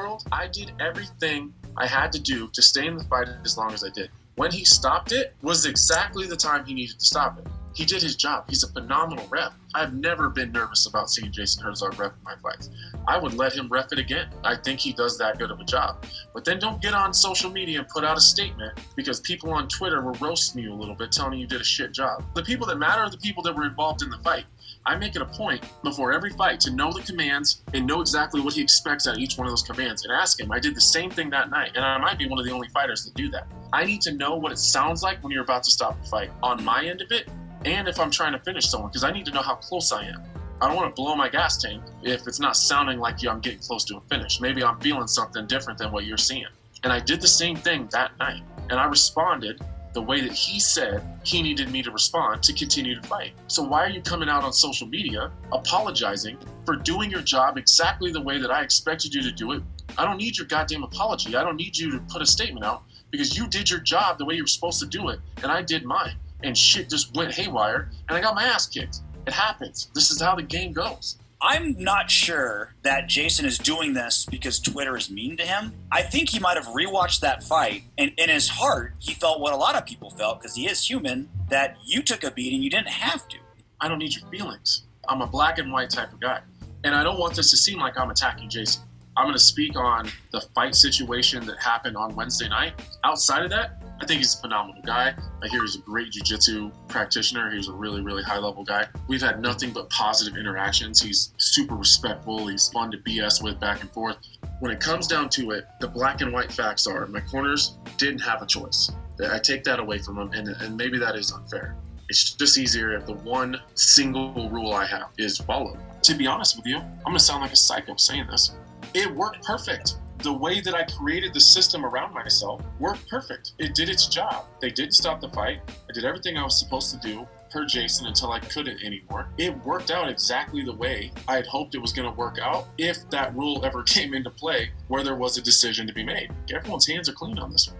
world, I did everything I had to do to stay in the fight as long as I did. When he stopped it was exactly the time he needed to stop it. He did his job. He's a phenomenal ref. I've never been nervous about seeing Jason Herzog ref my fights. I would let him ref it again. I think he does that good of a job. But then don't get on social media and put out a statement because people on Twitter were roasting you a little bit, telling you did a shit job. The people that matter are the people that were involved in the fight. I make it a point before every fight to know the commands and know exactly what he expects out of each one of those commands and ask him. I did the same thing that night, and I might be one of the only fighters that do that. I need to know what it sounds like when you're about to stop a fight on my end of it, and if I'm trying to finish someone, because I need to know how close I am. I don't want to blow my gas tank if it's not sounding like I'm getting close to a finish. Maybe I'm feeling something different than what you're seeing. And I did the same thing that night, and I responded the way that he said he needed me to respond to continue to fight. So why are you coming out on social media apologizing for doing your job exactly the way that I expected you to do it? I don't need your goddamn apology. I don't need you to put a statement out because you did your job the way you were supposed to do it, and I did mine. And shit just went haywire, and I got my ass kicked. It happens. This is how the game goes. I'm not sure that Jason is doing this because Twitter is mean to him. I think he might have rewatched that fight, and in his heart, he felt what a lot of people felt, because he is human, that you took a beating you didn't have to. I don't need your feelings. I'm a black and white type of guy, and I don't want this to seem like I'm attacking Jason. I'm going to speak on the fight situation that happened on Wednesday night. Outside of that, I think he's a phenomenal guy. I hear he's a great jiu-jitsu practitioner. He's a really, really high-level guy. We've had nothing but positive interactions. He's super respectful. He's fun to BS with back and forth. When it comes down to it, the black and white facts are my corners didn't have a choice. I take that away from them, and maybe that is unfair. It's just easier if the one single rule I have is followed. To be honest with you, I'm going to sound like a psycho saying this. It worked perfect. The way that I created the system around myself worked perfect. It did its job. They didn't stop the fight. I did everything I was supposed to do per Jason until I couldn't anymore. It worked out exactly the way I had hoped it was going to work out if that rule ever came into play where there was a decision to be made. Everyone's hands are clean on this one.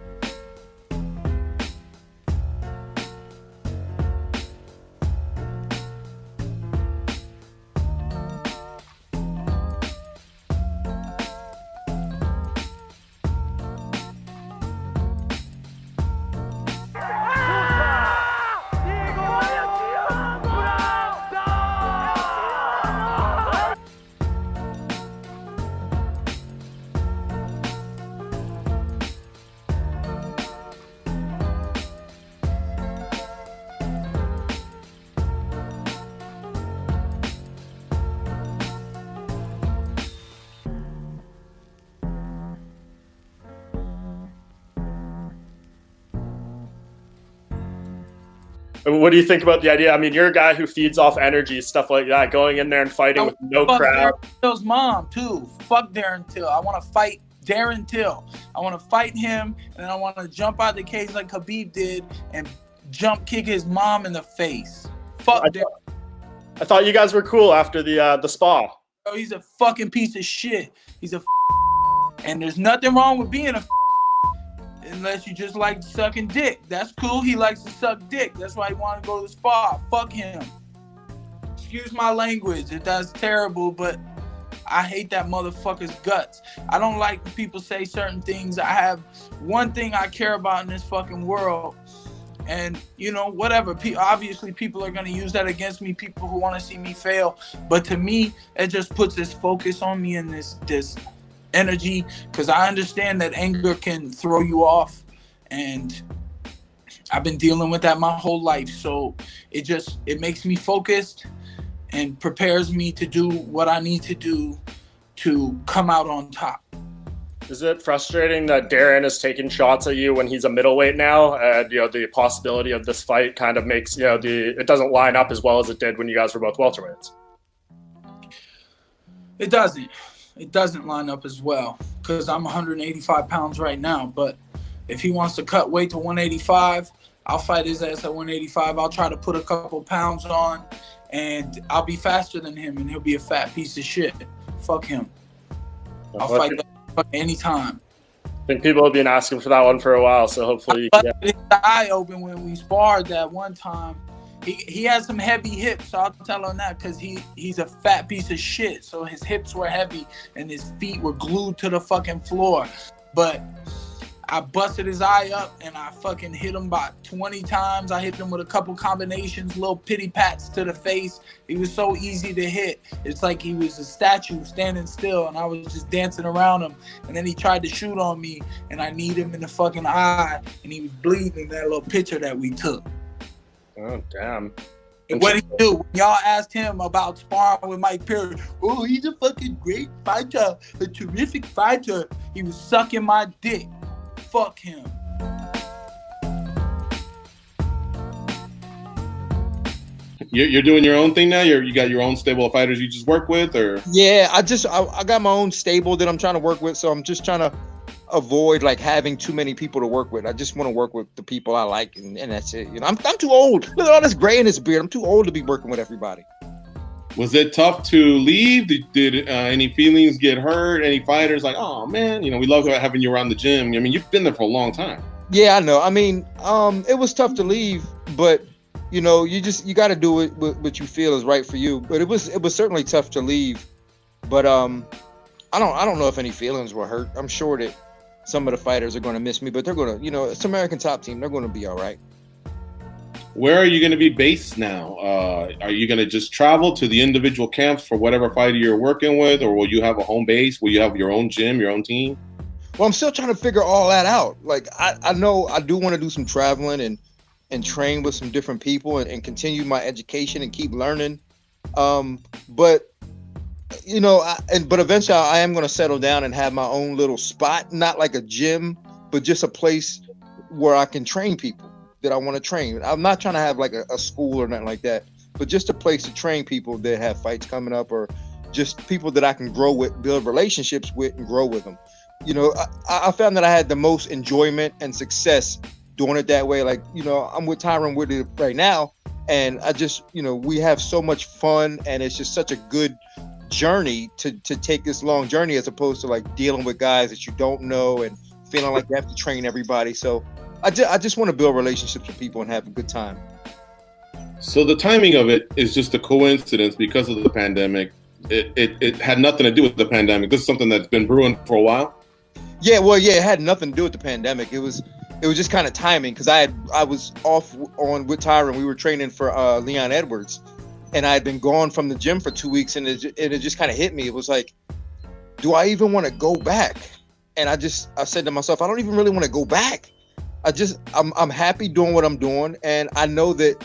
What do you think about the idea? I mean, you're a guy who feeds off energy, stuff like that, going in there and fighting with no crowd. Darren Till's mom, too. Fuck Darren Till. I want to fight Darren Till. I want to fight him, and I want to jump out the cage like Khabib did and jump kick his mom in the face. Fuck Darren. I thought you guys were cool after the spa. Bro, he's a fucking piece of shit. He's a and there's nothing wrong with being a unless you just like sucking dick. That's cool. He likes to suck dick. That's why he wanted to go to the spa. Fuck him. Excuse my language if that's terrible, but I hate that motherfucker's guts. I don't like when people say certain things. I have one thing I care about in this fucking world, and you know, whatever. Obviously, people are going to use that against me, people who want to see me fail, but to me, it just puts this focus on me and this energy, because I understand that anger can throw you off, and I've been dealing with that my whole life. So it makes me focused and prepares me to do what I need to do to come out on top. Is it frustrating that Darren is taking shots at you when he's a middleweight now, and the possibility of this fight kind of makes it doesn't line up as well as it did when you guys were both welterweights? It doesn't line up as well, because I'm 185 pounds right now. But if he wants to cut weight to 185, I'll fight his ass at 185. I'll try to put a couple pounds on, and I'll be faster than him, and he'll be a fat piece of shit. Fuck him. I'll fight that anytime. I think people have been asking for that one for a while, so hopefully you can get his eye open when we sparred that one time, He has some heavy hips, so I'll tell him that, because he's a fat piece of shit. So his hips were heavy and his feet were glued to the fucking floor. But I busted his eye up and I fucking hit him about 20 times. I hit him with a couple combinations, little pity pats to the face. He was so easy to hit. It's like he was a statue standing still and I was just dancing around him. And then he tried to shoot on me and I kneed him in the fucking eye and he was bleeding in that little picture that we took. Oh, damn. And what did he do? When y'all asked him about sparring with Mike Perry, oh, he's a fucking great fighter, a terrific fighter. He was sucking my dick. Fuck him. You're doing your own thing now? You got your own stable of fighters you just work with, or? Yeah, I got my own stable that I'm trying to work with, so I'm just trying to avoid like having too many people to work with. I just want to work with the people I like, and that's it. You know, I'm too old. Look at all this gray in this beard. I'm too old to be working with everybody. Was it tough to leave? Did any feelings get hurt? Any fighters like, oh man, you know, we love having you around the gym. I mean, you've been there for a long time. Yeah, I know. I mean, it was tough to leave, but you know, you got to do it with what you feel is right for you. But it was certainly tough to leave. But I don't know if any feelings were hurt. I'm sure that some of the fighters are going to miss me, but they're going to, you know, it's American Top Team. They're going to be all right. Where are you going to be based now? Are you going to just travel to the individual camps for whatever fighter you're working with, or will you have a home base? Will you have your own gym, your own team? Well, I'm still trying to figure all that out. Like, I know I do want to do some traveling and train with some different people and continue my education and keep learning. But, you know, but eventually I am going to settle down and have my own little spot, not like a gym, but just a place where I can train people that I want to train. I'm not trying to have like a school or nothing like that, but just a place to train people that have fights coming up, or just people that I can grow with, build relationships with, and grow with them. You know, I found that I had the most enjoyment and success doing it that way. Like, you know, I'm with Tyron Woodley right now, and I just, you know, we have so much fun, and it's just such a good journey to take this long journey, as opposed to like dealing with guys that you don't know and feeling like you have to train everybody. So I just want to build relationships with people and have a good time. So the timing of it is just a coincidence because of the pandemic. It had nothing to do with the pandemic. This is something that's been brewing for a while. Yeah, well, yeah, it had nothing to do with the pandemic. It was just kind of timing, because I was off on with Tyron. We were training for Leon Edwards, and I had been gone from the gym for 2 weeks, and it just kind of hit me. It was like, do I even want to go back? And I said to myself, I don't even really want to go back. I'm happy doing what I'm doing, and I know that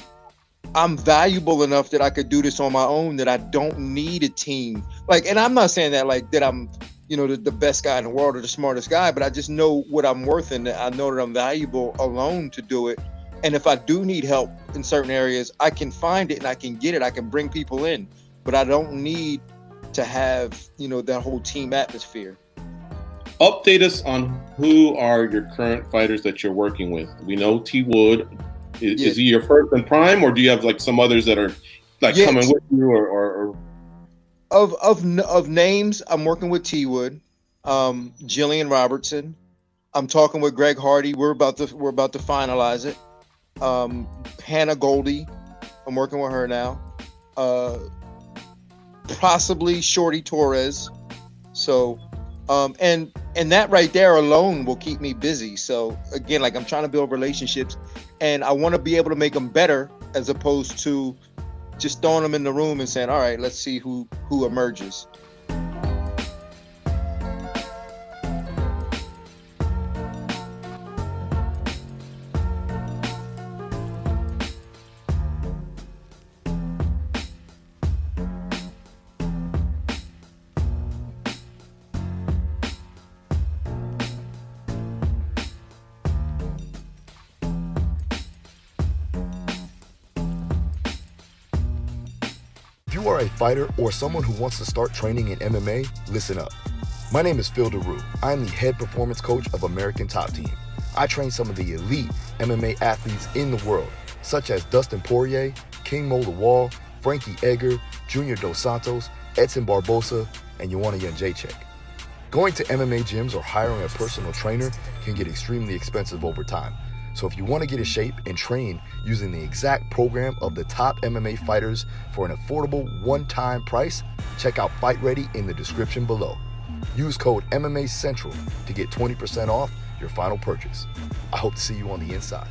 I'm valuable enough that I could do this on my own, that I don't need a team. Like, and I'm not saying that like that I'm, you know, the best guy in the world or the smartest guy, but I just know what I'm worth, and I know that I'm valuable alone to do it. And if I do need help in certain areas, I can find it and I can get it. I can bring people in, but I don't need to have, you know, that whole team atmosphere. Update us on who are your current fighters that you're working with. We know T Wood. Is he your first in prime, or do you have like some others that are like coming with you, or? Of names, I'm working with T Wood, Jillian Robertson. I'm talking with Greg Hardy. We're about to finalize it. Hannah Goldie, I'm working with her now. Possibly Shorty Torres. So, and that right there alone will keep me busy. So again, like, I'm trying to build relationships, and I want to be able to make them better, as opposed to just throwing them in the room and saying, all right, let's see who emerges. If you are a fighter or someone who wants to start training in MMA, listen up. My name is Phil DeRue. I am the head performance coach of American Top Team. I train some of the elite MMA athletes in the world, such as Dustin Poirier, King Mo the Wall, Frankie Edgar, Junior Dos Santos, Edson Barbosa, and Joanna Jędrzejczyk. Going to MMA gyms or hiring a personal trainer can get extremely expensive over time. So if you want to get in shape and train using the exact program of the top MMA fighters for an affordable one-time price, check out Fight Ready in the description below. Use code MMA Central to get 20% off your final purchase. I hope to see you on the inside.